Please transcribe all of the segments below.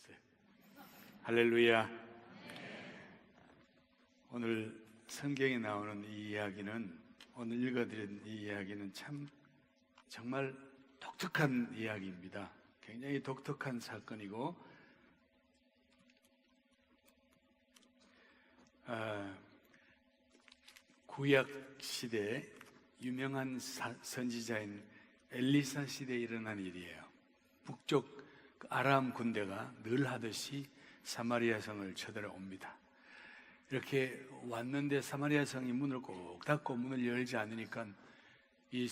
됐어요. 할렐루야. 오늘 성경에 나오는 이 이야기는, 오늘 읽어드린 이 이야기는 정말 독특한 이야기입니다. 굉장히 독특한 사건이고, 구약 시대 유명한 선지자인 엘리사 시대에 일어난 일이에요. 북쪽 아람 군대가 늘 하듯이 사마리아 성을 쳐들어옵니다. 이렇게 왔는데 사마리아 성이 문을 꼭 닫고 문을 열지 않으니까 이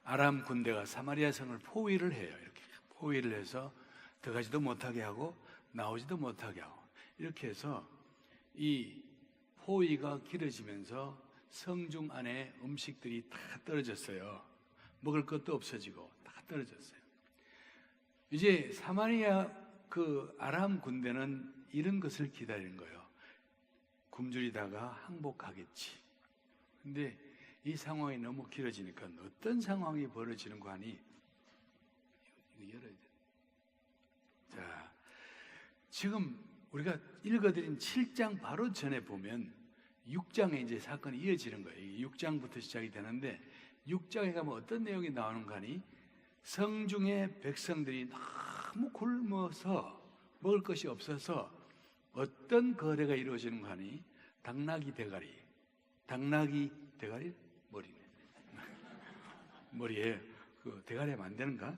아람 군대가 사마리아 성을 포위를 해요. 이렇게 포위를 해서 들어가지도 못하게 하고 나오지도 못하게 하고, 이렇게 해서 이 포위가 길어지면서 성중 안에 음식들이 다 떨어졌어요. 먹을 것도 없어지고 다 떨어졌어요. 이제 사마리아 아람 군대는 이런 것을 기다리는 거예요. 굶주리다가 항복하겠지. 근데 이 상황이 너무 길어지니까 어떤 상황이 벌어지는가 하니, 이거 열어야 돼. 자, 지금 우리가 읽어드린 7장 바로 전에 보면 6장에 이제 사건이 이어지는 거예요. 6장부터 시작이 되는데, 6장에 가면 어떤 내용이 나오는가 하니, 성중의 백성들이 너무 굶어서 먹을 것이 없어서 어떤 거래가 이루어지는가 하니, 당나귀 대가리 머리네. 머리에 대가리 하면 안 되는가?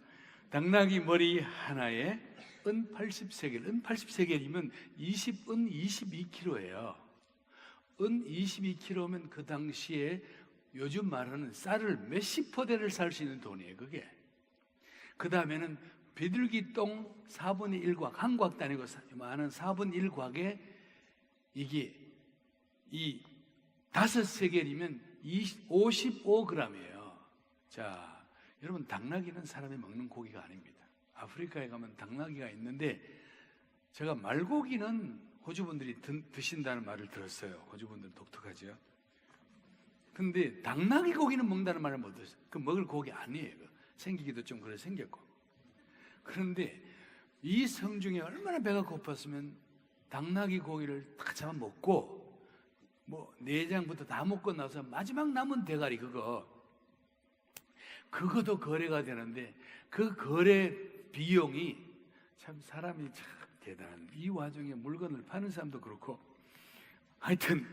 당나귀 머리 하나에 은 80세겔, 은 80세겔이면 20은 22kg예요. 은 22kg면 그 당시에 요즘 말하는 쌀을 몇십 포대를 살 수 있는 돈이에요, 그게. 그 다음에는 비둘기 똥 4분의 1곽, 한 곽도 아니고 많은 4분의 1곽에 이게 이 5세겔이면 55g이에요. 자, 여러분, 당나귀는 사람이 먹는 고기가 아닙니다. 아프리카에 가면 당나귀가 있는데, 제가 말고기는 호주분들이 드신다는 말을 들었어요. 호주분들은 독특하죠. 근데 당나귀 고기는 먹는다는 말을 못 들었어요. 그 먹을 고기 아니에요. 생기기도 좀 그래 생겼고. 그런데 이 성중에 얼마나 배가 고팠으면 당나귀 고기를 다 잡아 먹고, 뭐 내장부터 다 먹고 나서 마지막 남은 대가리 그것도 거래가 되는데, 그 거래 비용이 참, 사람이 참 대단한, 이 와중에 물건을 파는 사람도 그렇고, 하여튼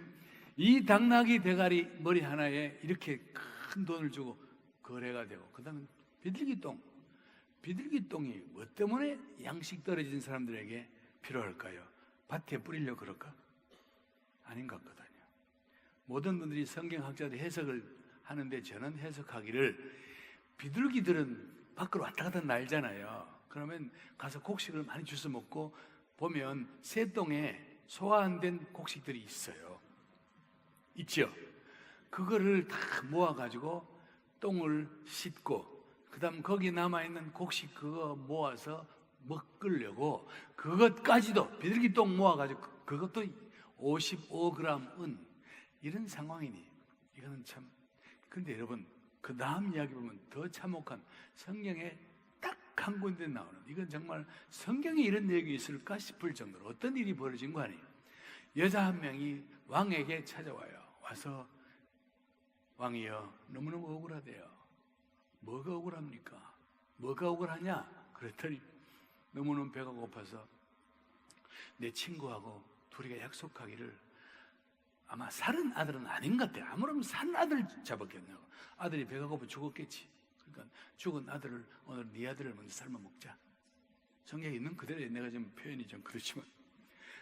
이 당나귀 대가리 머리 하나에 이렇게 큰 돈을 주고 거래가 되고, 그 다음에 비둘기 똥이 뭐 때문에 양식 떨어진 사람들에게 필요할까요? 밭에 뿌리려고 그럴까? 아닌 것 같거든요. 모든 분들이 성경학자들이 해석을 하는데, 저는 해석하기를, 비둘기들은 밖으로 왔다 갔다 날잖아요. 그러면 가서 곡식을 많이 주워 먹고, 보면 새똥에 소화 안 된 곡식들이 있죠. 그거를 다 모아가지고 똥을 씻고, 그 다음 거기 남아있는 곡식 그거 모아서 먹으려고, 그것까지도 비둘기 똥 모아가지고 그것도 55g 은, 이런 상황이니 이거는 참. 근데 여러분, 그 다음 이야기 보면 더 참혹한, 성경에 딱 한 군데 나오는, 이건 정말 성경에 이런 내용이 있을까 싶을 정도로 어떤 일이 벌어진 거 아니에요. 여자 한 명이 왕에게 찾아와요. 와서, 왕이여, 너무너무 억울하대요. 뭐가 억울합니까? 뭐가 억울하냐? 그랬더니 너무너무 배가 고파서 내 친구하고 둘이가 약속하기를, 아마 살은 아들은 아닌 것 같아. 아무런 산 아들 잡았겠냐고. 아들이 배가 고파 죽었겠지. 그러니까 죽은 아들을, 오늘 네 아들을 먼저 삶아 먹자. 성경에 있는 그대로, 내가 지금 표현이 좀 그렇지만.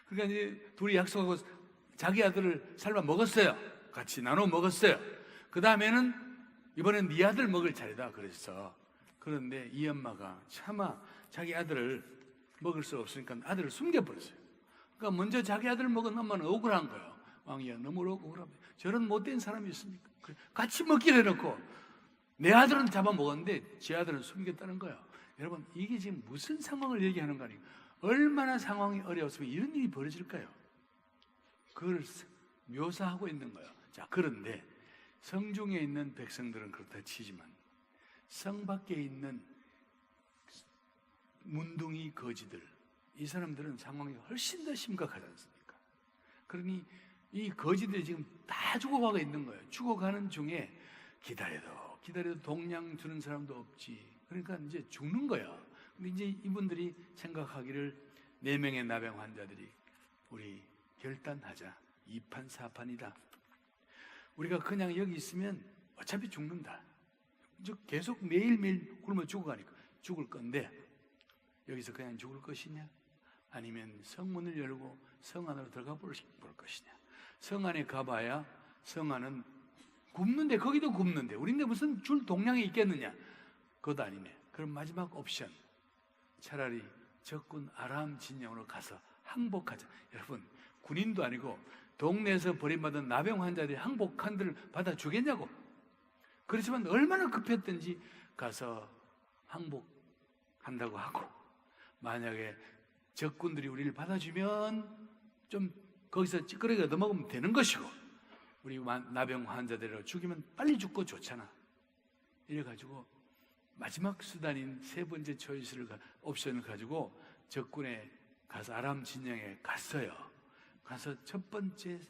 그러니까 이제 둘이 약속하고 자기 아들을 삶아 먹었어요. 같이 나눠 먹었어요. 그 다음에는 이번엔 네 아들 먹을 차례다 그랬어. 그런데 이 엄마가 차마 자기 아들을 먹을 수 없으니까 아들을 숨겨버렸어요. 그러니까 먼저 자기 아들을 먹은 엄마는 억울한 거예요. 왕이야, 너무 억울합니다. 저런 못된 사람이 있습니까? 같이 먹기로 해놓고 내 아들은 잡아먹었는데 제 아들은 숨겼다는 거예요. 여러분, 이게 지금 무슨 상황을 얘기하는 거 아니에요? 얼마나 상황이 어려웠으면 이런 일이 벌어질까요? 그걸 묘사하고 있는 거예요. 자, 그런데 성중에 있는 백성들은 그렇다 치지만, 성 밖에 있는 문둥이 거지들, 이 사람들은 상황이 훨씬 더 심각하지 않습니까? 그러니 이 거지들이 지금 다 죽어가고 있는 거예요. 죽어가는 중에 기다려도 동량 주는 사람도 없지. 그러니까 이제 죽는 거야. 근데 이제 이분들이 생각하기를 4명의 나병 환자들이 우리 결단하자. 2판 4판이다. 우리가 그냥 여기 있으면 어차피 죽는다. 계속 매일매일 굶어 죽어가니까 죽을 건데 여기서 그냥 죽을 것이냐? 아니면 성문을 열고 성 안으로 들어가 볼 것이냐? 성 안에 가봐야 성 안은 굶는데, 거기도 굶는데 우린데 무슨 줄 동량이 있겠느냐? 그것도 아니네. 그럼 마지막 옵션, 차라리 적군 아람 진영으로 가서 항복하자. 여러분, 군인도 아니고 동네에서 버림받은 나병 환자들이 항복한들 받아주겠냐고. 그렇지만 얼마나 급했든지 가서 항복한다고 하고, 만약에 적군들이 우리를 받아주면 좀 거기서 찌끄러기 얻어먹으면 되는 것이고, 우리 나병 환자들을 죽이면 빨리 죽고 좋잖아. 이래가지고 마지막 수단인 3번째 옵션을 가지고 적군에 가서 아람 진영에 갔어요. 가서 첫 번째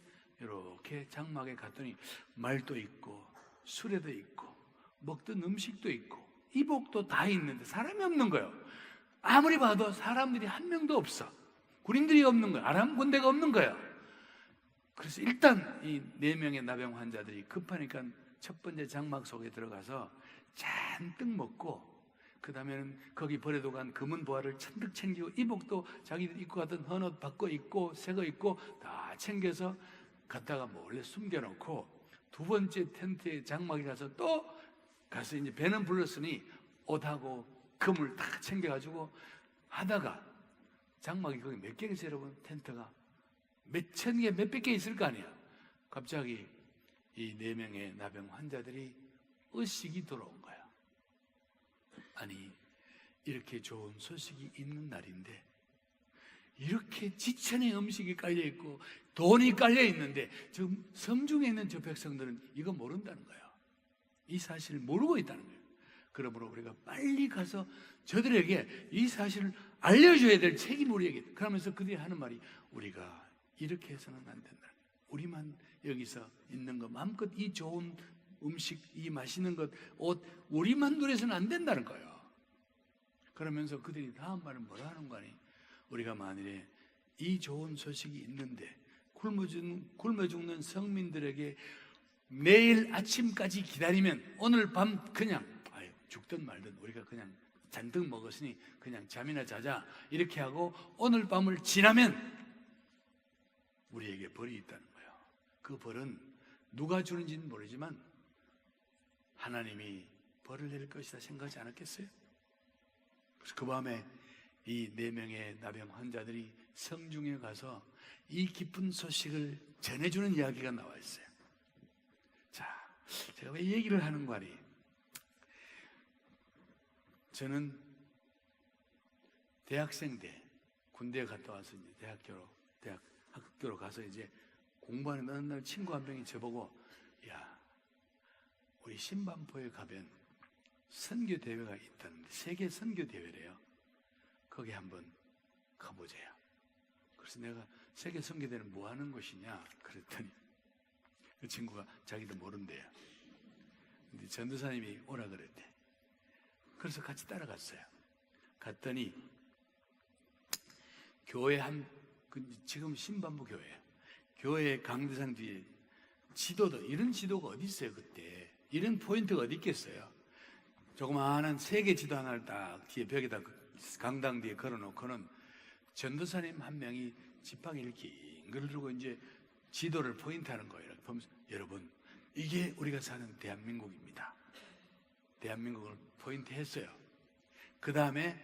이렇게 장막에 갔더니 말도 있고 수레도 있고 먹던 음식도 있고 이복도 다 있는데 사람이 없는 거예요. 아무리 봐도 사람들이 한 명도 없어. 군인들이 없는 거예요. 아람 군대가 없는 거예요. 그래서 일단 이 4명의 나병 환자들이 급하니까 첫 번째 장막 속에 들어가서 잔뜩 먹고, 그 다음에는 거기 버려도 간 금은 보화를 잔뜩 챙기고, 이복도 자기들 입고 갔던 헌옷 바꿔 입고 새거 입고 다 챙겨서 갖다가 몰래 숨겨놓고, 2번째 텐트에 장막에 가서 또 가서 이제 배는 불렀으니 옷하고 금을 다 챙겨가지고 하다가, 장막이 거기 몇 개겠어요 여러분? 텐트가 몇천 개, 몇백 개 있을 거 아니야. 갑자기 이 4명의 나병 환자들이 의식이 돌아온 거야. 아니, 이렇게 좋은 소식이 있는 날인데 이렇게 지천에 음식이 깔려있고 돈이 깔려있는데 지금 성중에 있는 저 백성들은 이거 모른다는 거예요. 이 사실을 모르고 있다는 거예요. 그러므로 우리가 빨리 가서 저들에게 이 사실을 알려줘야 될 책임이 우리에게. 그러면서 그들이 하는 말이, 우리가 이렇게 해서는 안 된다. 우리만 여기서 있는 거 마음껏 이 좋은 음식, 이 맛있는 것, 옷 우리만 누려서는 안 된다는 거예요. 그러면서 그들이 다음 말은 뭐라 하는 거 아니? 우리가 만일에 이 좋은 소식이 있는데 굶어 죽는 성민들에게 내일 아침까지 기다리면 오늘 밤 그냥 죽든 말든 우리가 그냥 잔뜩 먹었으니 그냥 잠이나 자자 이렇게 하고 오늘 밤을 지나면 우리에게 벌이 있다는 거예요. 그 벌은 누가 주는지는 모르지만 하나님이 벌을 내릴 것이다 생각하지 않았겠어요? 그래서 그 밤에 이 4명의 나병 환자들이 성중에 가서 이 기쁜 소식을 전해주는 이야기가 나와 있어요. 자, 제가 왜 얘기를 하는 거니? 저는 대학생 때 군대에 갔다 와서 이제 학교로 가서 이제 공부하는 어느 날 친구 한 명이 저보고, 야, 우리 신반포에 가면 선교 대회가 있다는데 세계 선교 대회래요. 거기 한번 가보자요. 그래서 내가 세계 선교 대회는 뭐 하는 것이냐 그랬더니 그 친구가 자기도 모른대요. 근데 전도사님이 오라 그랬대. 그래서 같이 따라갔어요. 갔더니 교회 지금 신반부 교회 강대상 뒤에 지도도, 이런 지도가 어디 있어요 그때? 이런 포인트가 어디 있겠어요? 조그마한 세계 지도 하나를 딱 뒤에 벽에다 강당 뒤에 걸어놓고는 전도사님 한 명이 지팡이를 긴 걸 들고 이제 지도를 포인트하는 거예요. 보면서, 여러분, 이게 우리가 사는 대한민국입니다. 대한민국을 포인트했어요. 그 다음에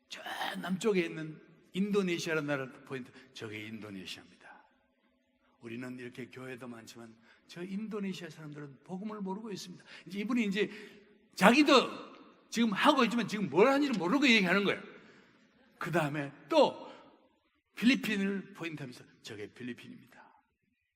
저 남쪽에 있는 인도네시아라는 나라를 포인트, 저게 인도네시아입니다. 우리는 이렇게 교회도 많지만 저 인도네시아 사람들은 복음을 모르고 있습니다. 이제 이분이 이제 자기도 지금 하고 있지만 지금 뭘 하는지를 모르고 얘기하는 거예요. 그 다음에 또 필리핀을 포인트하면서 저게 필리핀입니다.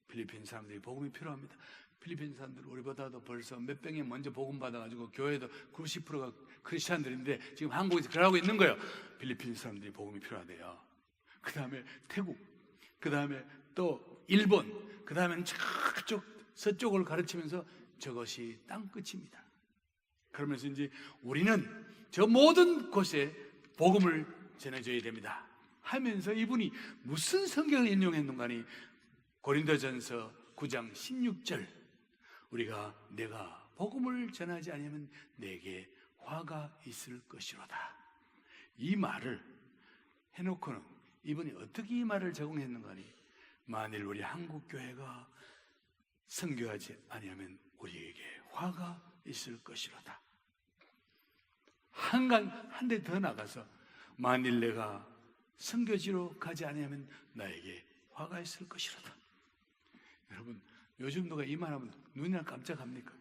필리핀 사람들이 복음이 필요합니다. 필리핀 사람들 우리보다도 벌써 몇 병이 먼저 복음 받아가지고 교회도 90%가 크리스찬들인데 지금 한국에서 그러고 있는 거예요. 필리핀 사람들이 복음이 필요하대요. 그 다음에 태국, 그 다음에 또 일본, 그 다음에는 저쪽 서쪽을 가르치면서 저것이 땅끝입니다. 그러면서 이제 우리는 저 모든 곳에 복음을 전해줘야 됩니다 하면서 이분이 무슨 성경을 인용했는가니 고린도전서 9장 16절 우리가 내가 복음을 전하지 않으면 내게 화가 있을 것이로다. 이 말을 해놓고는 이분이 어떻게 이 말을 적용했는가니 만일 우리 한국교회가 선교하지 아니하면 우리에게 화가 있을 것이로다. 한 대 더 나가서 만일 내가 선교지로 가지 아니하면 나에게 화가 있을 것이로다. 여러분 요즘 누가 이 말하면 눈이나 깜짝합니까?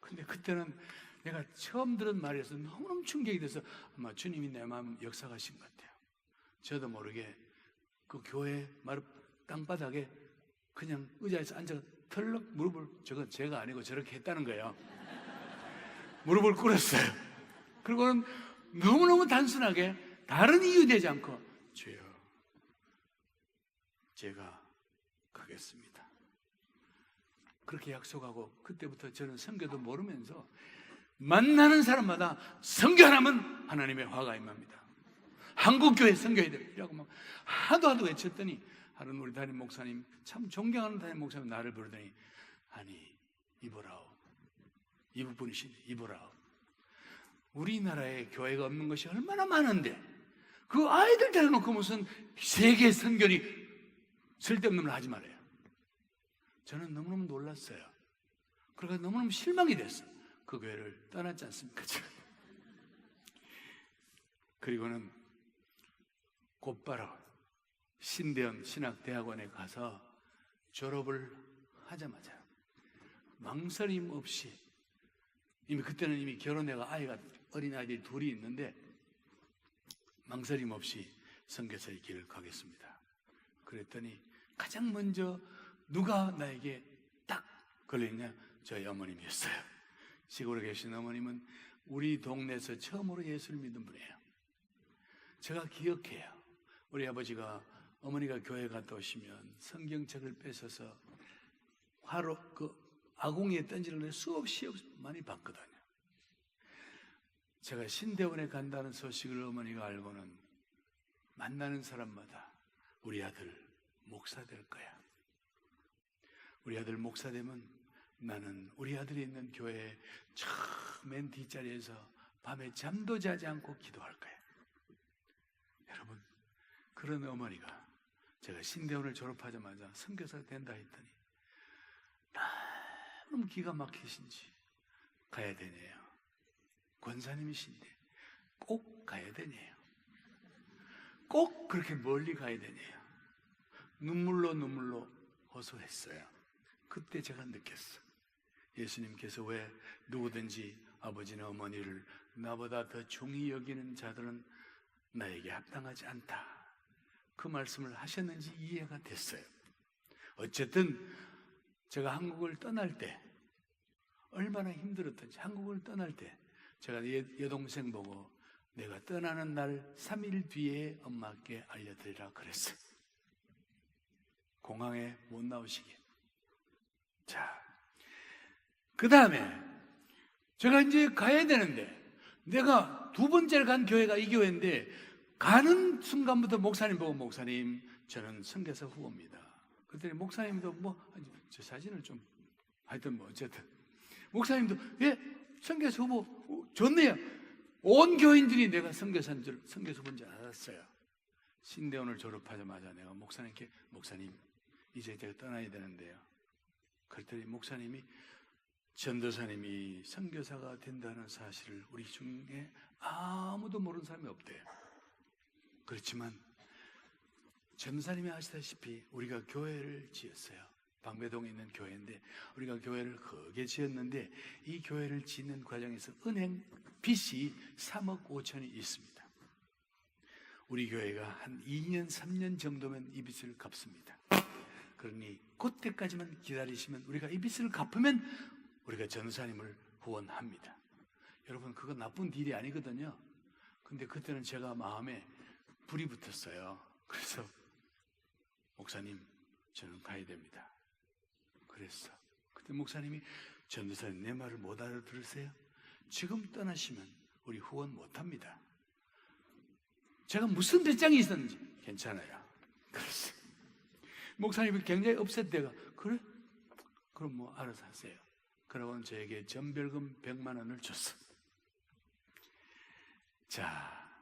근데 그때는 내가 처음 들은 말이어서 너무너무 충격이 돼서 아마 주님이 내 마음 역사하신 것 같아요. 저도 모르게 그 교회 땅바닥에 그냥 의자에서 앉아 털럭 무릎을, 저건 제가 아니고 저렇게 했다는 거예요. 무릎을 꿇었어요. 그리고는 너무너무 단순하게 다른 이유 되지 않고 주여 제가 가겠습니다. 그렇게 약속하고 그때부터 저는 선교도 모르면서 만나는 사람마다 선교하라면 하나님의 화가 임합니다. 한국교회 선교해야 됩니다. 막 하도 외쳤더니 하루는 우리 담임 목사님, 참 존경하는 담임 목사님 나를 부르더니 아니 이보라오, 이분이신데 이보라오, 우리나라에 교회가 없는 것이 얼마나 많은데 그 아이들 데려놓고 무슨 세계 선교리 쓸데없는 걸 하지 말아요. 저는 너무너무 놀랐어요. 그러니까 너무너무 실망이 됐어. 그 교회를 떠났지 않습니까? 그리고는 곧바로 신대원 신학대학원에 가서 졸업을 하자마자 망설임 없이 그때는 이미 결혼해가 어린아이들이 둘이 있는데 망설임 없이 선교사의 길을 가겠습니다. 그랬더니 가장 먼저 누가 나에게 딱 걸려있냐? 저희 어머님이었어요. 시골에 계신 어머님은 우리 동네에서 처음으로 예수를 믿은 분이에요. 제가 기억해요. 우리 아버지가 어머니가 교회 갔다 오시면 성경책을 뺏어서 화로 아궁이에 던지는 걸 수없이 많이 봤거든요. 제가 신대원에 간다는 소식을 어머니가 알고는 만나는 사람마다 우리 아들 목사 될 거야. 우리 아들 목사 되면 나는 우리 아들이 있는 교회 저 맨 뒷자리에서 밤에 잠도 자지 않고 기도할 거야. 여러분, 그런 어머니가 제가 신대원을 졸업하자마자 선교사가 된다 했더니 너무 기가 막히신지 가야 되네요. 권사님이신데 꼭 가야 되네요. 꼭 그렇게 멀리 가야 되네요. 눈물로 호소했어요. 그때 제가 느꼈어. 예수님께서 왜 누구든지 아버지나 어머니를 나보다 더 중히 여기는 자들은 나에게 합당하지 않다. 그 말씀을 하셨는지 이해가 됐어요. 어쨌든 제가 한국을 떠날 때 얼마나 힘들었던지, 한국을 떠날 때 제가 여동생 보고 내가 떠나는 날 3일 뒤에 엄마께 알려드리라 그랬어요. 공항에 못 나오시게. 자, 그 다음에 제가 이제 가야 되는데 내가 두 번째 간 교회가 이 교회인데 가는 순간부터 목사님 보고 목사님 저는 선교사 후보입니다. 그랬더니 목사님도 저 사진을 좀 하여튼 어쨌든 목사님도 예 선교사 후보 좋네요. 온 교인들이 내가 선교사 후보인 줄 알았어요. 신대원을 졸업하자마자 내가 목사님께 목사님 이제 제가 떠나야 되는데요. 그랬더니 목사님이 전도사님이 선교사가 된다는 사실을 우리 중에 아무도 모르는 사람이 없대요. 그렇지만 전도사님이 아시다시피 우리가 교회를 지었어요. 방배동에 있는 교회인데 우리가 교회를 크게 지었는데 이 교회를 짓는 과정에서 은행 빚이 3억 5천이 있습니다. 우리 교회가 한 2년 3년 정도면 이 빚을 갚습니다. 그러니 그때까지만 기다리시면 우리가 이 빚을 갚으면 우리가 전도사님을 후원합니다. 여러분, 그거 나쁜 딜이 아니거든요. 근데 그때는 제가 마음에 불이 붙었어요. 그래서 목사님, 저는 가야 됩니다. 그랬어. 그때 목사님이, 전도사님 내 말을 못 알아들으세요? 지금 떠나시면 우리 후원 못합니다. 제가 무슨 배짱이 있었는지 괜찮아요. 그랬어요. 목사님이 굉장히 업셋대가, 그래? 그럼 뭐 알아서 하세요. 그러고는 저에게 전별금 100만 원을 줬어. 자,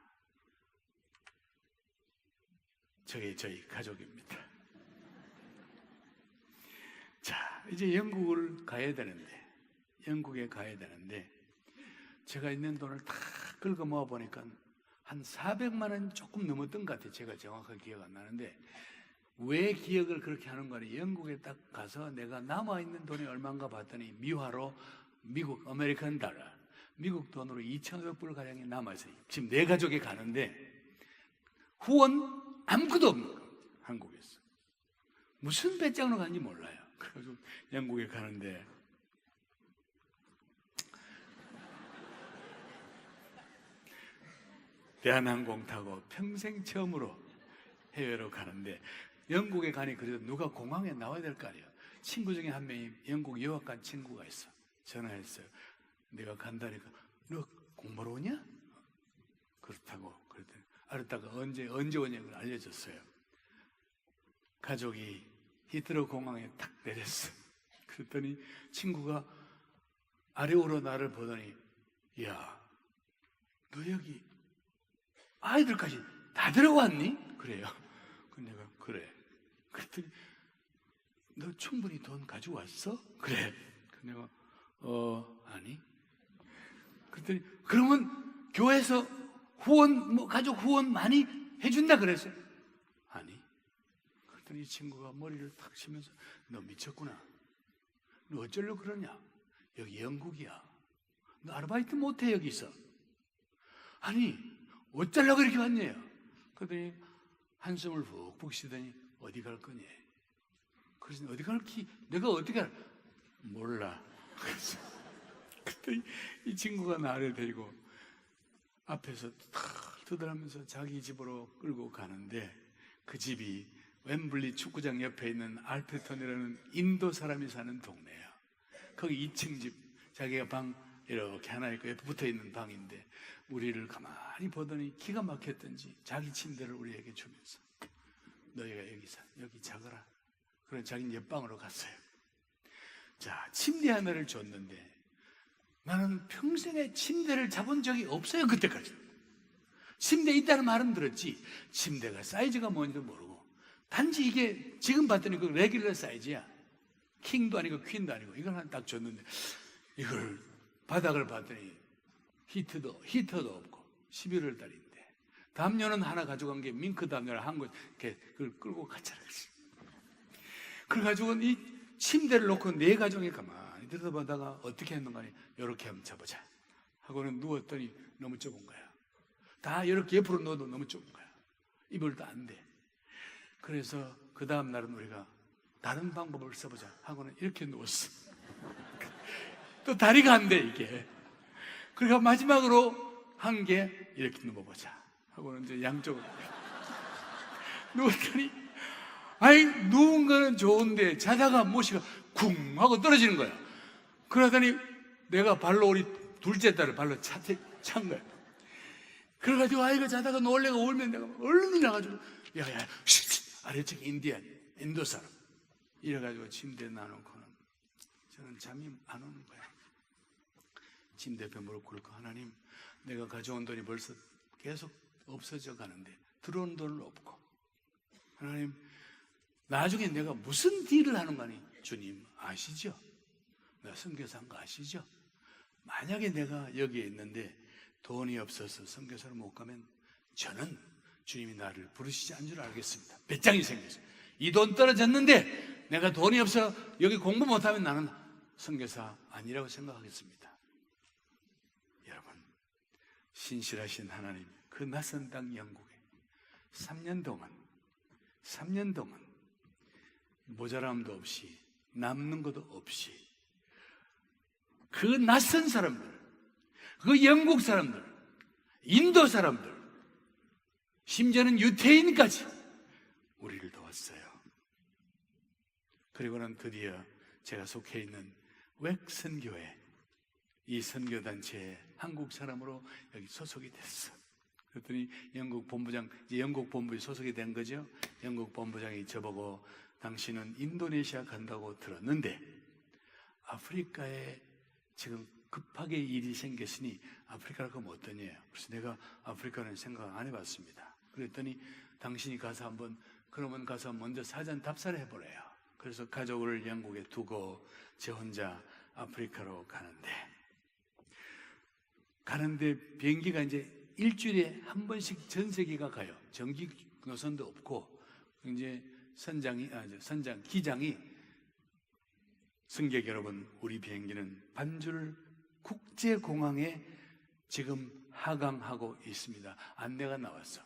저게 저희 가족입니다. 자, 이제 영국을 가야 되는데, 영국에 가야 되는데, 제가 있는 돈을 다 긁어 모아 보니까 한 400만 원 조금 넘었던 것 같아요. 제가 정확하게 기억 안 나는데, 왜 기억을 그렇게 하는 거니? 영국에 딱 가서 내가 남아있는 돈이 얼마인가 봤더니 미화로 미국 아메리칸 달러, 미국 돈으로 2,500불 가량이 남아있어요. 지금 내 가족이 가는데 후원 아무것도 없는 거예요. 한국에서. 무슨 배짱으로 가는지 몰라요. 그래서 영국에 가는데 대한항공 타고 평생 처음으로 해외로 가는데, 영국에 가니 그래도 누가 공항에 나와야 될 거 아니에요. 친구 중에 한 명이 영국 유학 간 친구가 있어. 전화했어요. 내가 간다니까, 너 공부하러 오냐? 그렇다고. 그랬더니 알았다가 언제 오냐고 알려줬어요. 가족이 히트로 공항에 탁 내렸어. 그랬더니 친구가 아래오로 나를 보더니, 야, 너 여기 아이들까지 다 들어왔니? 그래요. 내가 그래. 그랬더니 너 충분히 돈 가져왔어? 그래. 내가 아니. 그랬더니 그러면 교회에서 후원, 뭐 가족 후원 많이 해준다 그랬어요. 아니. 그랬더니 이 친구가 머리를 탁 치면서, 너 미쳤구나. 너 어쩌려고 그러냐? 여기 영국이야. 너 아르바이트 못해 여기서. 아니, 어쩌려고 이렇게 왔냐요? 그랬더니 한숨을 푹푹 쉬더니, 어디 갈 거니? 그래서 어디 갈기? 내가 어디 갈? 몰라. 그래서 그때 이 친구가 나를 데리고 앞에서 탁 두드리면서 자기 집으로 끌고 가는데, 그 집이 웸블리 축구장 옆에 있는 알프턴이라는 인도 사람이 사는 동네예요. 거기 2층 집, 자기가 방 이렇게 하나 있고 옆에 붙어 있는 방인데, 우리를 가만히 보더니 기가 막혔던지 자기 침대를 우리에게 주면서, 너희가 여기 자거라. 그래, 자기는 옆방으로 갔어요. 자, 침대 하나를 줬는데 나는 평생에 침대를 잡은 적이 없어요. 그때까지. 침대 있다는 말은 들었지 침대가 사이즈가 뭔지도 모르고, 단지 이게 지금 봤더니 그 레귤러 사이즈야. 킹도 아니고 퀸도 아니고 이걸 하나 딱 줬는데, 이걸 바닥을 봤더니 히터도 없고 11월 달인데, 담요는 하나 가져간 게 밍크 담요를 한 거, 그걸 끌고 갔잖아. 그래가지고 이 침대를 놓고 내 가정에 가만히 들여다보다가 어떻게 했는가 하니, 이렇게 한번 잡아보자 하고는 누웠더니 너무 좁은 거야. 다 이렇게 옆으로 넣어도 너무 좁은 거야. 이불도 안 돼. 그래서 그 다음 날은 우리가 다른 방법을 써보자 하고는 이렇게 누웠어. 또 다리가 안 돼 이게. 그러니까 마지막으로 한 게, 이렇게 누워보자 하고는 이제 양쪽으로 누웠더니, 아니 누운 거는 좋은데 자다가 모시가 쿵 하고 떨어지는 거야. 그러더니 내가 발로 우리 둘째 딸을 발로 찬 거야. 그래가지고 아이가 자다가 놀래가 울면 내가 얼른 나가지고, 야야 아래쪽 인도 사람 이래가지고 침대에 놔놓고는 저는 잠이 안 오는 거야. 침대 옆에 무릎 꿇고, 하나님, 내가 가져온 돈이 벌써 계속 없어져 가는데 들어온 돈은 없고, 하나님, 나중에 내가 무슨 딜을 하는 거 아니? 주님 아시죠? 내가 선교사한 거 아시죠? 만약에 내가 여기에 있는데 돈이 없어서 선교사를 못 가면 저는 주님이 나를 부르시지 않은 줄 알겠습니다. 배짱이 생겼어요. 이 돈 떨어졌는데 내가 돈이 없어 여기 공부 못하면 나는 선교사 아니라고 생각하겠습니다. 여러분, 신실하신 하나님, 그 낯선 땅 영국에 3년 동안 모자람도 없이 남는 것도 없이 그 낯선 사람들, 그 영국 사람들, 인도 사람들, 심지어는 유태인까지 우리를 도왔어요. 그리고는 드디어 제가 속해 있는 웩선교회, 이 선교단체에 한국 사람으로 여기 소속이 됐어. 그랬더니 영국 본부장, 이제 영국 본부에 소속이 된 거죠. 영국 본부장이 저보고 당신은 인도네시아 간다고 들었는데 아프리카에 지금 급하게 일이 생겼으니 아프리카로 가면 어떠냐. 그래서 내가 아프리카는 생각 안 해봤습니다. 그랬더니 당신이 가서 한번, 그러면 가서 먼저 사전 답사를 해보래요. 그래서 가족을 영국에 두고 저 혼자 아프리카로 가는데 비행기가 이제 일주일에 한 번씩 전 세계가 가요. 정기 노선도 없고 이제 기장이 승객 여러분, 우리 비행기는 반줄 국제공항에 지금 하강하고 있습니다. 안내가 나왔어.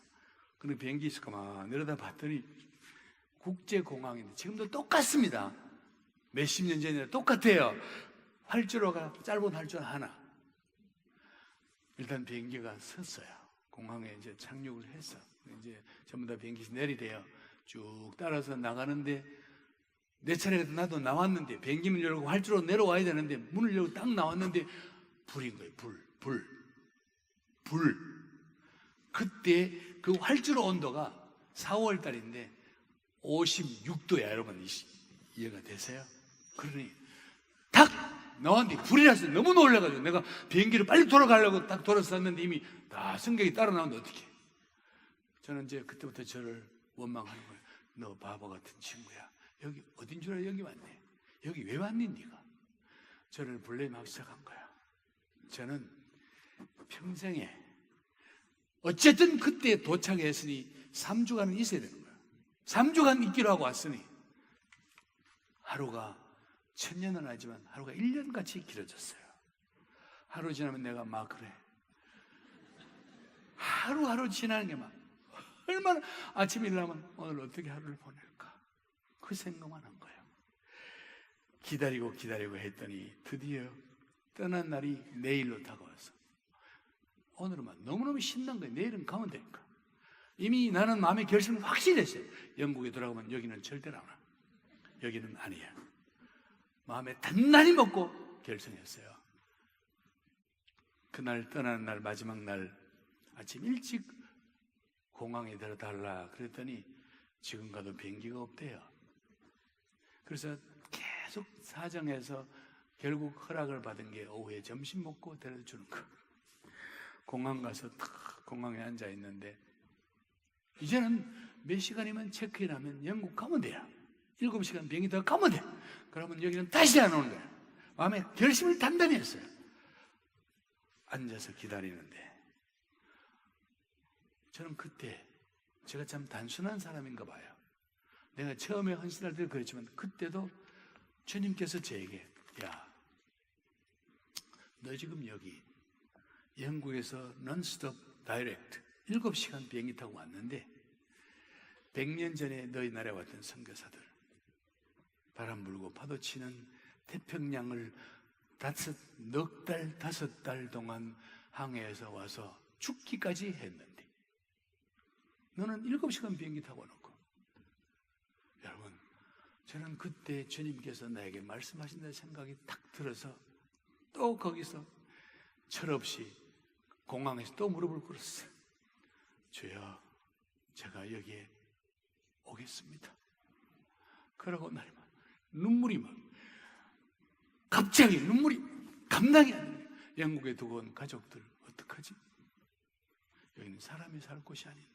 그럼 비행기에서 가만 내려다 봤더니 국제공항인데 지금도 똑같습니다. 몇십 년 전이라 똑같아요. 활주로가 짧은 활주로 하나. 일단 비행기가 섰어요. 공항에 이제 착륙을 해서 이제 전부 다 비행기에서 내리대요. 쭉 따라서 나가는데 내 차례가 나도 나왔는데 비행기 문 열고 활주로 내려와야 되는데 문을 열고 딱 나왔는데 불인 거예요. 불. 그때 그 활주로 온도가 4월 달인데 56도야, 여러분. 이해가 되세요? 그러니 탁 나왔는데 불이 났어. 너무 놀라가지고 내가 비행기를 빨리 돌아가려고 딱 돌아섰는데 이미 다 승객이 따라 나오는데 어떻게? 저는 이제 그때부터 저를 원망하는 거예요. 너 바보 같은 친구야. 여기 어딘 줄 알아? 여기 왔네. 여기 왜 왔니 네가? 저를 블레임하기 시작한 거야. 저는 평생에 어쨌든 그때 도착했으니 3주간은 있어야 되는 거야. 3주간 있기로 하고 왔으니 하루가 1000년은 하지만 하루가 1년같이 길어졌어요. 하루 지나면 내가 막 그래. 하루하루 지나는 게 막 얼마나, 아침에 일어나면 오늘 어떻게 하루를 보낼까, 그 생각만 한 거예요. 기다리고 했더니 드디어 떠난 날이 내일로 다가왔어. 오늘은 막 너무너무 신난 거예요. 내일은 가면 되니까. 이미 나는 마음의 결심을 확실히 했어요. 영국에 돌아가면 여기는 절대로 안 와. 여기는 아니야. 마음에 단단히 먹고 결정했어요. 그날 떠나는 날, 마지막 날 아침 일찍 공항에 데려달라 그랬더니 지금 가도 비행기가 없대요. 그래서 계속 사정해서 결국 허락을 받은 게 오후에 점심 먹고 데려다 주는 거. 공항 가서 탁 공항에 앉아 있는데 이제는 몇 시간이면 체크인하면 영국 가면 돼요. 7시간 비행기 더 가면 돼. 그러면 여기는 다시 안 오는 거예요. 마음에 결심을 단단히 했어요. 앉아서 기다리는데 저는 그때 제가 참 단순한 사람인가 봐요. 내가 처음에 헌신할 때도 그랬지만 그때도 주님께서 저에게, 야, 너 지금 여기 영국에서 non-stop direct 7시간 비행기 타고 왔는데 100년 전에 너희 나라에 왔던 선교사들, 바람 불고 파도 치는 태평양을 넉 달, 5달 동안 항해해서 와서 죽기까지 했는데 너는 7시간 비행기 타고 놓고. 여러분, 저는 그때 주님께서 나에게 말씀하신다는 생각이 딱 들어서 또 거기서 철없이 공항에서 또 무릎을 꿇었어요. 주여, 제가 여기에 오겠습니다. 그러고 나니 눈물이 막 갑자기 눈물이 감당이 안 돼요. 영국에 두고 온 가족들 어떡하지? 여기는 사람이 살 곳이 아닌데.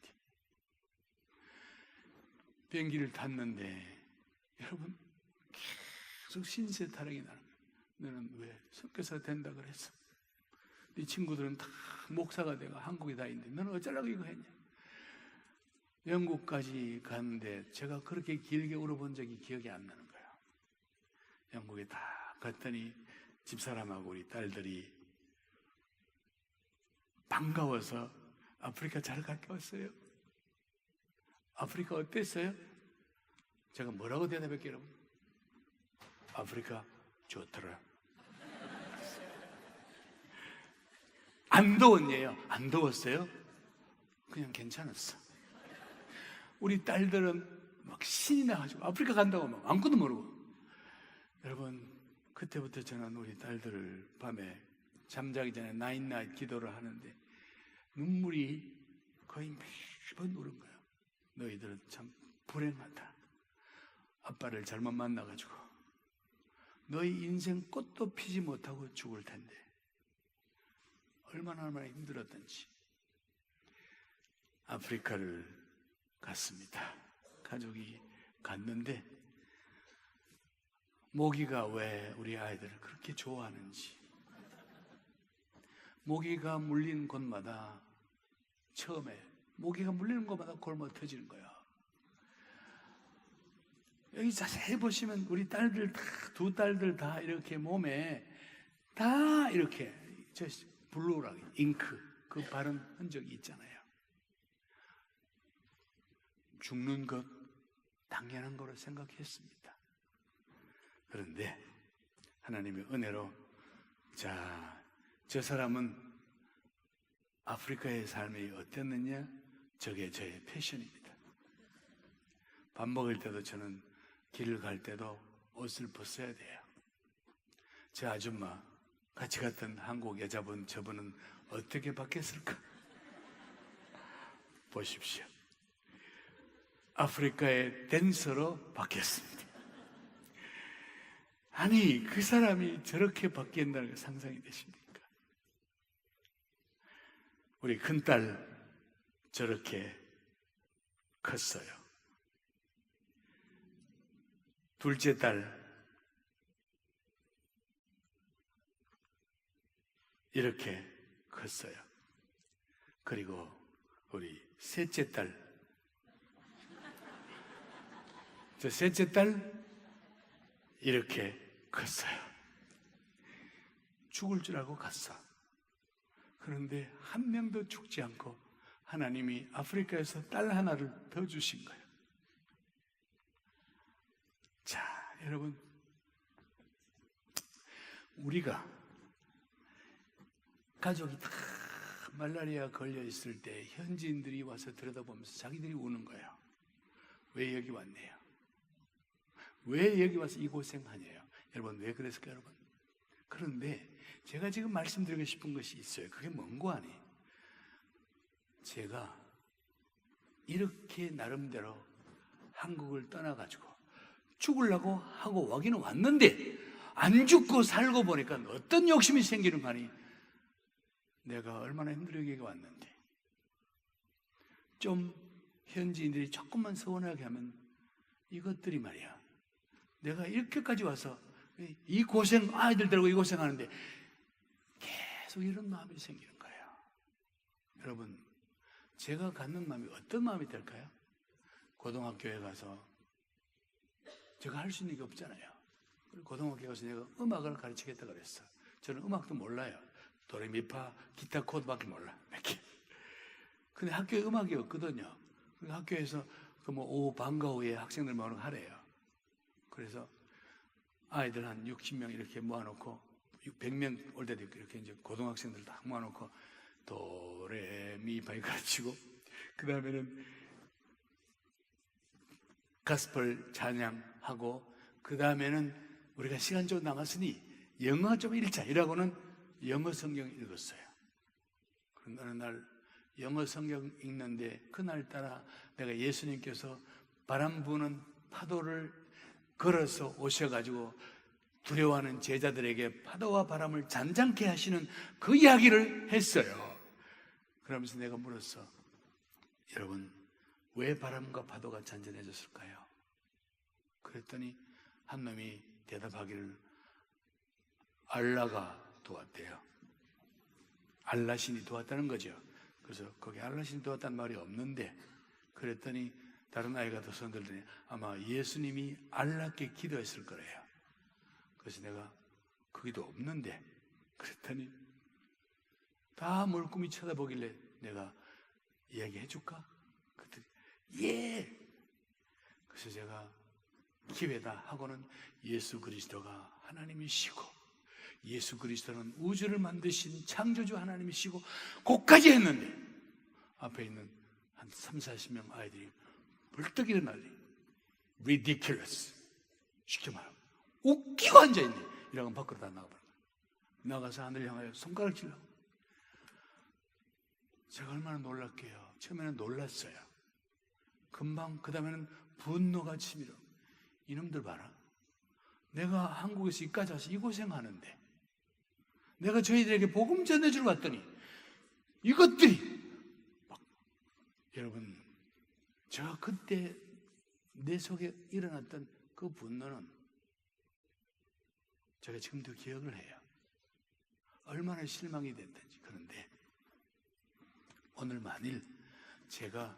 비행기를 탔는데 여러분 계속 신세 타령이 나는 거예요. 너는 왜 선교사 된다 그랬어? 네 친구들은 다 목사가 되고 한국에 다 있는데 너는 어쩌려고 이거 했냐? 영국까지 갔는데 제가 그렇게 길게 울어본 적이 기억이 안 나는 거예요. 영국에 다 갔더니 집사람하고 우리 딸들이 반가워서 아프리카 잘 갔다 왔어요. 아프리카 어땠어요? 제가 뭐라고 대답했게 여러분? 아프리카 좋더라. 안 더웠네요. 안 더웠어요? 그냥 괜찮았어. 우리 딸들은 막 신이 나가지고 아프리카 간다고 막 아무것도 모르고. 여러분, 그때부터 저는 우리 딸들을 밤에 잠자기 전에 나잇나잇 기도를 하는데 눈물이 거의 매번 오른 거예요. 너희들은 참 불행하다. 아빠를 잘못 만나가지고 너희 인생 꽃도 피지 못하고 죽을 텐데 얼마나 힘들었던지. 아프리카를 갔습니다. 가족이 갔는데 모기가 왜 우리 아이들을 그렇게 좋아하는지. 모기가 물린 곳마다 처음에 모기가 물리는 곳마다 골마 터지는 거야. 여기 자세히 보시면 우리 딸들 다, 두 딸들 다 이렇게 몸에 다 이렇게 저 블루라기 잉크 그 바른 흔적이 있잖아요. 죽는 것 당연한 거로 생각했습니다. 그런데 하나님의 은혜로 저 사람은 아프리카의 삶이 어땠느냐? 저게 저의 패션입니다. 밥 먹을 때도 저는 길을 갈 때도 옷을 벗어야 돼요. 저 아줌마 같이 갔던 한국 여자분 저분은 어떻게 바뀌었을까? 보십시오. 아프리카의 댄서로 바뀌었습니다. 아니, 그 사람이 저렇게 바뀐다는 게 상상이 되십니까? 우리 큰딸 저렇게 컸어요. 둘째 딸 이렇게 컸어요. 그리고 우리 셋째 딸, 저 셋째 딸 이렇게 컸어요. 죽을 줄 알고 갔어. 그런데 한 명도 죽지 않고 하나님이 아프리카에서 딸 하나를 더 주신 거예요. 자, 여러분, 우리가 가족이 다 말라리아 걸려 있을 때 현지인들이 와서 들여다보면서 자기들이 우는 거예요. 왜 여기 왔네요? 왜 여기 와서 이 고생하냐요? 여러분, 왜 그랬을까요, 여러분? 그런데 제가 지금 말씀드리고 싶은 것이 있어요. 그게 뭔고 아니? 제가 이렇게 나름대로 한국을 떠나가지고 죽으려고 하고 와기는 왔는데 안 죽고 살고 보니까 어떤 욕심이 생기는 거 아니? 내가 얼마나 힘들게 여기 왔는데. 좀 현지인들이 조금만 서운하게 하면 이것들이 말이야, 내가 이렇게까지 와서 이 고생, 아이들 데리고 이 고생하는데 계속 이런 마음이 생기는 거예요. 여러분, 제가 갖는 마음이 어떤 마음이 될까요? 고등학교에 가서 제가 할 수 있는 게 없잖아요. 고등학교에 가서 내가 음악을 가르치겠다 그랬어. 저는 음악도 몰라요. 도레미파, 기타 코드밖에 몰라. 몇 개. 근데 학교에 음악이 없거든요. 학교에서 오후 방과 후에 학생들 모으는 거 하래요. 그래서 아이들 한 60명 이렇게 모아놓고 100명 올 때도 있고 이렇게 이제 고등학생들 다 모아놓고 도레미파 가르치고 그 다음에는 가스펠 찬양하고 그 다음에는 우리가 시간 좀 남았으니 영어 좀 읽자 이라고는 영어 성경 읽었어요. 그런 어느 날 영어 성경 읽는데 그날따라 내가 예수님께서 바람 부는 파도를 걸어서 오셔가지고 두려워하는 제자들에게 파도와 바람을 잔잔케 하시는 그 이야기를 했어요. 그러면서 내가 물었어. 여러분, 왜 바람과 파도가 잔잔해졌을까요? 그랬더니 한 놈이 대답하기를 알라가 도왔대요. 알라신이 도왔다는 거죠. 그래서 거기 알라신이 도왔다는 말이 없는데, 그랬더니 다른 아이가 더 손들더니 아마 예수님이 알라께 기도했을 거래요. 그래서 내가 거기도 없는데, 그랬더니 다 멀끔히 쳐다보길래 내가 이야기해 줄까? 그랬더니 예. 그래서 제가 기회다 하고는 예수 그리스도가 하나님이시고 예수 그리스도는 우주를 만드신 창조주 하나님이시고 그까지 했는데 앞에 있는 한 30-40명 아이들이 벌떡 일어나더니 ridiculous, 쉽게 말하면 웃기고 앉아있네 이러고 밖으로 다 나가버린 거예요. 나가서 하늘을 향하여 손가락질하고. 제가 얼마나 놀랄게요. 처음에는 놀랐어요. 금방 그 다음에는 분노가 치밀어. 이놈들 봐라, 내가 한국에서 이까지 와서 이 고생하는데 내가 저희들에게 복음 전해주러 왔더니 이것들이 막. 여러분, 저 그때 내 속에 일어났던 그 분노는 제가 지금도 기억을 해요. 얼마나 실망이 됐든지. 그런데 오늘 만일 제가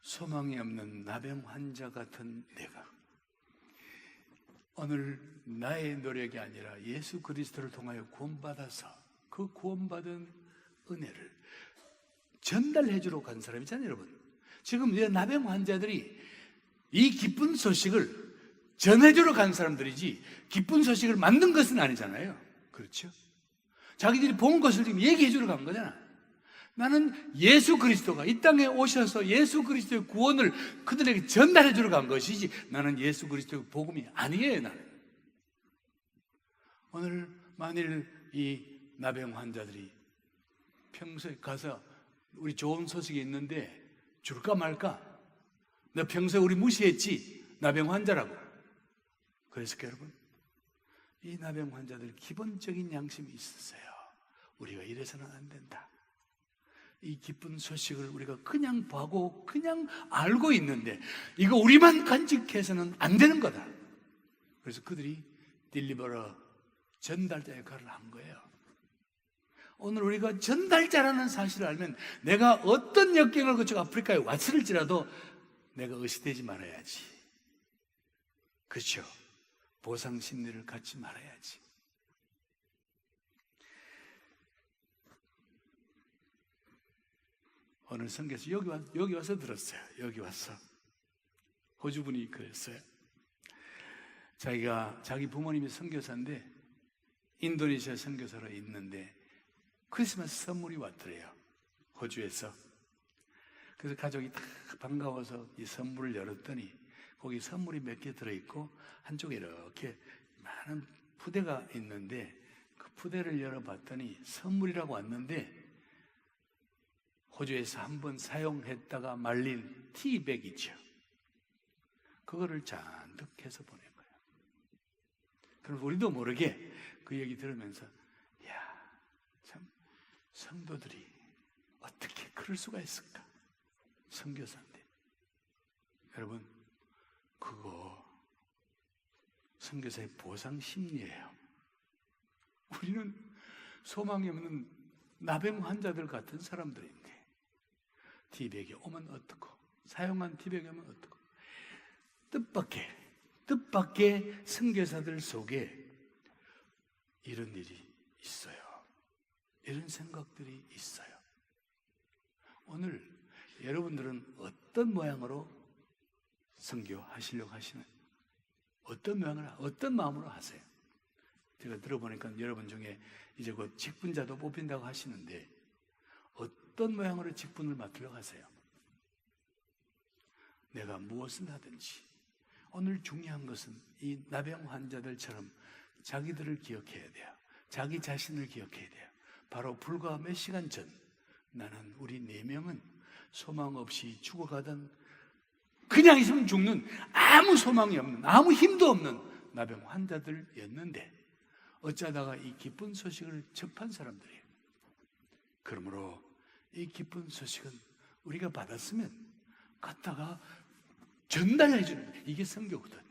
소망이 없는 나병 환자 같은 내가 오늘 나의 노력이 아니라 예수 그리스도를 통하여 구원받아서 그 구원받은 은혜를 전달해 주러 간 사람이잖아요. 여러분, 지금 이 나병 환자들이 이 기쁜 소식을 전해주러 간 사람들이지 기쁜 소식을 만든 것은 아니잖아요. 그렇죠? 자기들이 본 것을 지금 얘기해 주러 간 거잖아. 나는 예수 그리스도가 이 땅에 오셔서 예수 그리스도의 구원을 그들에게 전달해 주러 간 것이지 나는 예수 그리스도의 복음이 아니에요. 나는 오늘 만일 이 나병 환자들이 평소에 가서 우리 좋은 소식이 있는데 줄까 말까? 너 평소에 우리 무시했지? 나병 환자라고. 그랬을까요, 여러분? 이 나병 환자들 기본적인 양심이 있었어요. 우리가 이래서는 안 된다. 이 기쁜 소식을 우리가 그냥 보고 그냥 알고 있는데 이거 우리만 간직해서는 안 되는 거다. 그래서 그들이 딜리버러, 전달자 역할을 한 거예요. 오늘 우리가 전달자라는 사실을 알면 내가 어떤 역경을 거쳐 아프리카에 왔을지라도 내가 의식되지 말아야지. 그렇죠? 보상 심리를 갖지 말아야지. 오늘 선교에서 여기 와서 들었어요. 여기 와서 호주분이 그랬어요. 자기 부모님이 선교사인데 인도네시아 선교사로 있는데 크리스마스 선물이 왔더래요. 호주에서. 그래서 가족이 다 반가워서 이 선물을 열었더니 거기 선물이 몇 개 들어있고 한쪽에 이렇게 많은 푸대가 있는데 그 푸대를 열어봤더니 선물이라고 왔는데 호주에서 한번 사용했다가 말린 티백이죠. 그거를 잔뜩 해서 보낸 거예요. 그럼 우리도 모르게 그 얘기 들으면서 야, 참 성도들이 어떻게 그럴 수가 있을까? 선교사인데. 여러분, 그거 선교사의 보상 심리예요. 우리는 소망이 없는 나병 환자들 같은 사람들인데 티백이 오면 어떡고 사용한 티백이 오면 어떡고. 뜻밖의 선교사들 속에 이런 일이 있어요. 이런 생각들이 있어요. 오늘 여러분들은 어떤 모양으로 선교하시려고 하시나요? 어떤 마음으로 하세요? 제가 들어보니까 여러분 중에 이제 곧 직분자도 뽑힌다고 하시는데 어떤 모양으로 직분을 맡으려고 하세요? 내가 무엇을 하든지 오늘 중요한 것은 이 나병 환자들처럼 자기들을 기억해야 돼요. 자기 자신을 기억해야 돼요. 바로 불과 몇 시간 전 나는 우리 4명은 소망 없이 죽어가던 그냥 있으면 죽는 아무 소망이 없는 아무 힘도 없는 나병 환자들이었는데 어쩌다가 이 기쁜 소식을 접한 사람들이에요. 그러므로 이 기쁜 소식은 우리가 받았으면 갖다가 전달해 주는 게 이게 선교거든요.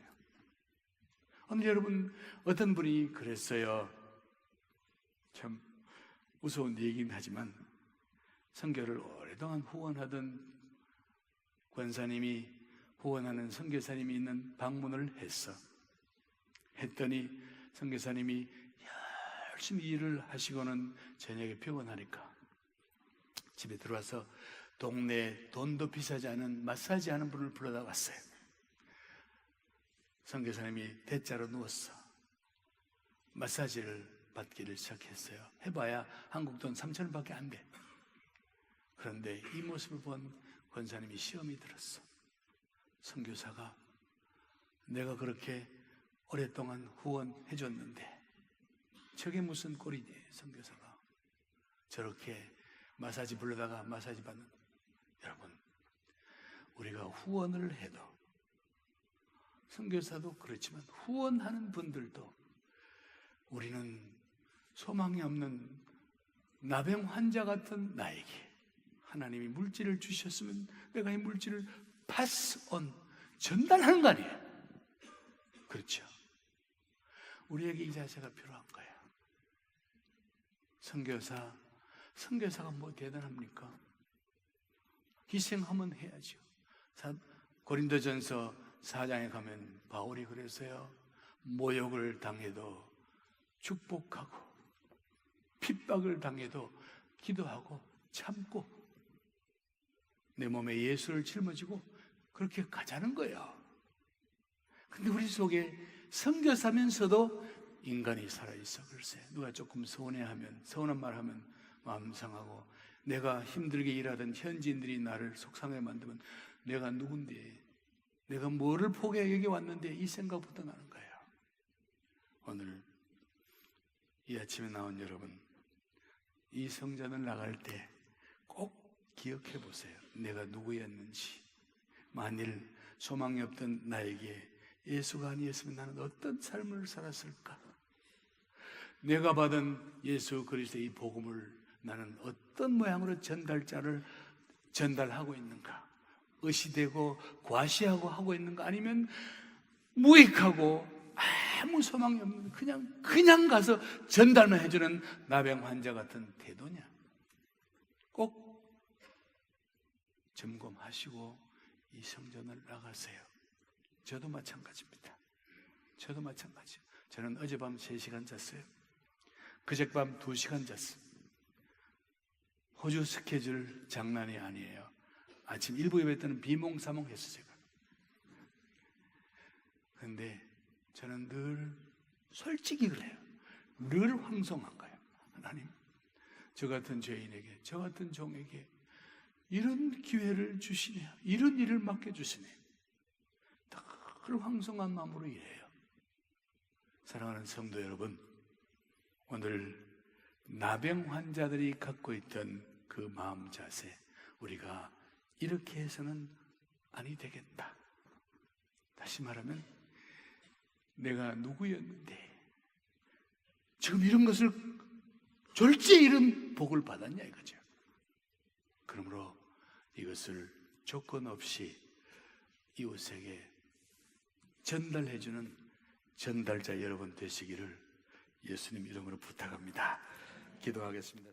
오늘 여러분 어떤 분이 그랬어요. 참 무서운 얘기긴 하지만 선교를 오랫동안 후원하던 권사님이 후원하는 선교사님이 있는 방문을 했더니 선교사님이 열심히 일을 하시고는 저녁에 피곤하니까 집에 들어와서 동네에 돈도 비싸지 않은 마사지 하는 분을 불러다 왔어요. 선교사님이 대자로 누웠어. 마사지를 받기를 시작했어요. 해봐야 한국 돈 3,000원밖에 안 돼. 그런데 이 모습을 본 권사님이 시험이 들었어. 선교사가 내가 그렇게 오랫동안 후원해 줬는데 저게 무슨 꼴이니? 선교사가 저렇게 마사지 불러다가 마사지 받는. 여러분, 우리가 후원을 해도, 선교사도 그렇지만 후원하는 분들도 우리는 소망이 없는 나병 환자 같은 나에게 하나님이 물질을 주셨으면 내가 이 물질을 패스온, 전달하는 거 아니에요? 그렇죠? 우리에게 이 자세가 필요한 거예요. 선교사가 뭐 대단합니까? 희생하면 해야죠. 고린도전서 4장에 가면 바울이 그래서요, 모욕을 당해도 축복하고 핍박을 당해도 기도하고 참고 내 몸에 예수를 짊어지고 그렇게 가자는 거예요. 근데 우리 속에 선교사면서도 인간이 살아있어. 글쎄, 누가 조금 서운한 말 하면 마음 상하고, 내가 힘들게 일하던 현지인들이 나를 속상하게 만들면 내가 누군데, 내가 뭐를 포기해 여기 왔는데, 이 생각부터 나는 거예요. 오늘 이 아침에 나온 여러분, 이 성전을 나갈 때 꼭 기억해 보세요. 내가 누구였는지. 만일 소망이 없던 나에게 예수가 아니었으면 나는 어떤 삶을 살았을까? 내가 받은 예수 그리스도의 이 복음을 나는 어떤 모양으로 전달하고 있는가? 의시되고 과시하고 하고 있는가? 아니면 무익하고 아무 소망이 없는 그냥 가서 전달만 해주는 나병 환자 같은 태도냐? 꼭 점검하시고 이 성전을 나가세요. 저도 마찬가지입니다. 저도 마찬가지예요. 저는 어젯밤 3시간 잤어요. 그젯밤 2시간 잤어요. 호주 스케줄 장난이 아니에요. 아침 일부 예배 때는 비몽사몽 했어요, 제가. 그런데 저는 늘 솔직히 그래요. 늘 황송한 거예요. 하나님, 저 같은 죄인에게, 저 같은 종에게 이런 기회를 주시네요. 이런 일을 맡겨주시네요. 늘 황송한 마음으로 일해요. 사랑하는 성도 여러분, 오늘 나병 환자들이 갖고 있던 그 마음 자세, 우리가 이렇게 해서는 아니 되겠다. 다시 말하면 내가 누구였는데 지금 이런 것을 졸지에 이런 복을 받았냐 이거죠. 그러므로 이것을 조건 없이 이웃에게 전달해주는 전달자 여러분 되시기를 예수님 이름으로 부탁합니다. 기도하겠습니다.